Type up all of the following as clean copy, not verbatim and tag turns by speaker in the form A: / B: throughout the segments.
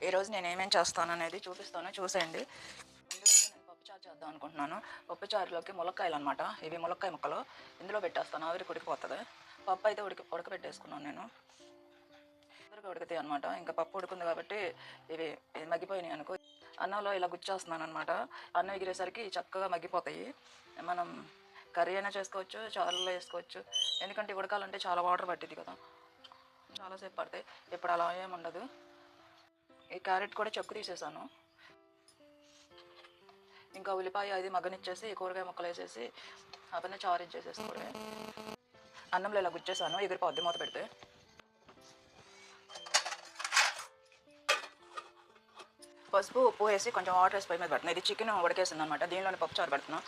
A: ఈరోజు నేను ఏమేమి చేస్తాననేది చూపిస్తాను, చూసేయండి. ఎందుకంటే నేను పప్పుచారు చేద్దాం అనుకుంటున్నాను. పప్పుచారులోకి ములక్కాయలు అనమాట. ఇవి ములక్కాయ ముక్కలు ఇందులో పెట్టేస్తాను, ఆవిరికి ఉడికిపోతుంది. పప్పు అయితే ఉడకబెట్టేసుకున్నాను నేను. తొందరగా ఉడుకుతాయి అనమాట. ఇంకా పప్పు ఉడుకుంది కాబట్టి ఇవి మగ్గిపోయినాయి అనుకో, అన్నంలో ఇలా గుచ్చేస్తున్నాను అనమాట. అన్నం ఎగిరేసరికి చక్కగా మగ్గిపోతాయి. మనం కర్రీ అయినా చేసుకోవచ్చు, చారులో వేసుకోవచ్చు. ఎందుకంటే ఉడకాలంటే చాలా వాటర్ పట్టింది కదా, చాలాసేపు పడతాయి. ఇప్పుడు అలా ఏముండదు. ఈ క్యారెట్ కూడా చెక్కు తీసేసాను. ఇంకా ఉల్లిపాయ అది మగ్గనిచ్చేసి కూరగాయ ముక్కలు వేసేసి అవన్నీ చారు ఇచ్చేసేసుకోండి. అన్నంలో ఇలా గుచ్చేసాను, ఎగిరిపోద్ది మూత పెడితే. పసుపు ఉప్పు వేసి కొంచెం వాటర్ వేసి పొయ్యి మీద పెడుతున్నాను. ఇది చికెన్ ఉడకేసింది అనమాట. దీనిలోనే పప్పు చారు పెడుతున్నా.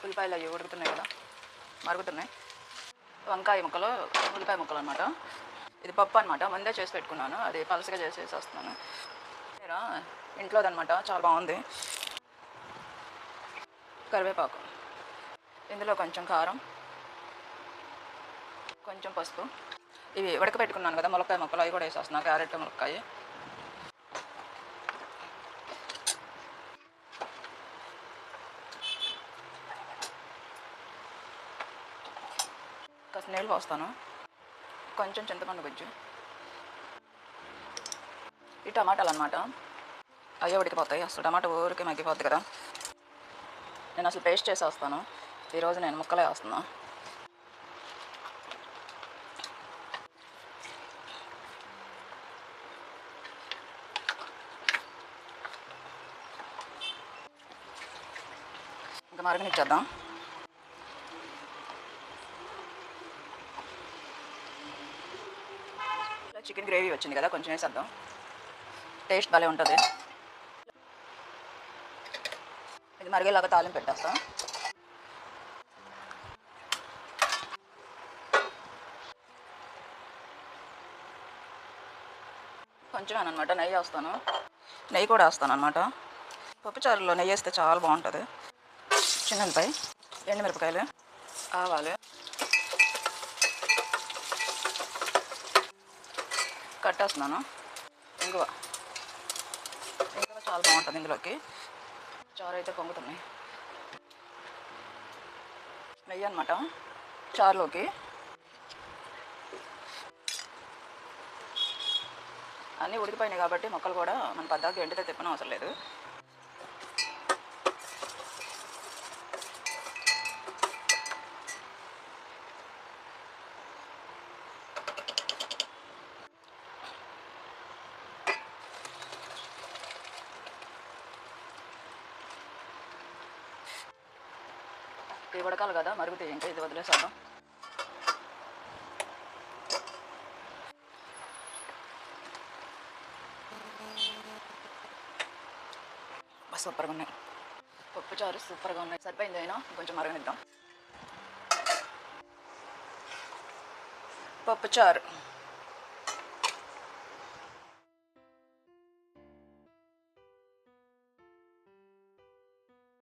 A: ఉల్లిపాయలు అవి ఉడుకుతున్నాయి కదా, మరుగుతున్నాయి. వంకాయ ముక్కలు, ఉల్లిపాయ ముక్కలు అనమాట. ఇది పప్పు అనమాట, ముందే చేసి పెట్టుకున్నాను. అది పలసగా చేసేసి వస్తున్నాను. ఇంట్లోదనమాట, చాలా బాగుంది. కరివేపాకు, ఇందులో కొంచెం కారం, కొంచెం పసుపు. ఇవి ఉడకబెట్టుకున్నాను కదా ములక్కాయ ముక్కలు, అవి కూడా వేసేస్తున్నాను. క్యారెట్ ములక్కాయ. కాస్త నీళ్ళు పోస్తాను. కొంచెం చింతపండు గుజ్జు. ఈ టమాటాలు అనమాట, అయ్యే ఉడికిపోతాయి. అసలు టమాటా ఊరికి మగ్గిపోద్ది కదా. నేను అసలు పేస్ట్ చేసి వస్తాను. ఈరోజు నేను ముక్కలే వేస్తున్నా. ఇంకా మరగనిచ్చేద్దాం. చికెన్ గ్రేవీ వచ్చింది కదా, కొంచెం వేసేద్దాం. టేస్ట్ భలే ఉంటుంది. ఇది మరిగేలాగా తాలింపు పెట్టేస్తాం. కొంచెం అనమాట నెయ్యి వేస్తాను. నెయ్యి కూడా వేస్తాను అనమాట. పప్పుచారులో నెయ్యి వేస్తే చాలా బాగుంటుంది. చిన్నపై ఎండుమిరపకాయలు, ఆవాలు, కట్టేస్తున్నాను. ఇంగువ చాలా బాగుంటుంది ఇందులోకి. చారు అయితే పొంగుతున్నాయి. నెయ్యి అనమాట చారులోకి. అన్నీ ఉడికిపోయినాయి కాబట్టి మొక్కలు కూడా మన పద్దాకి ఎండితే తిప్పడం అవసరం లేదు. ఇవి ఉడకాలి కదా, మరుగుతాయి. ఇంకా ఇది వదిలేసాను. సూపర్గా ఉన్నాయి. పప్పుచారు సూపర్గా ఉన్నాయి. సరిపోయింది. అయినా కొంచెం మరగనిద్దాం. పప్పుచారు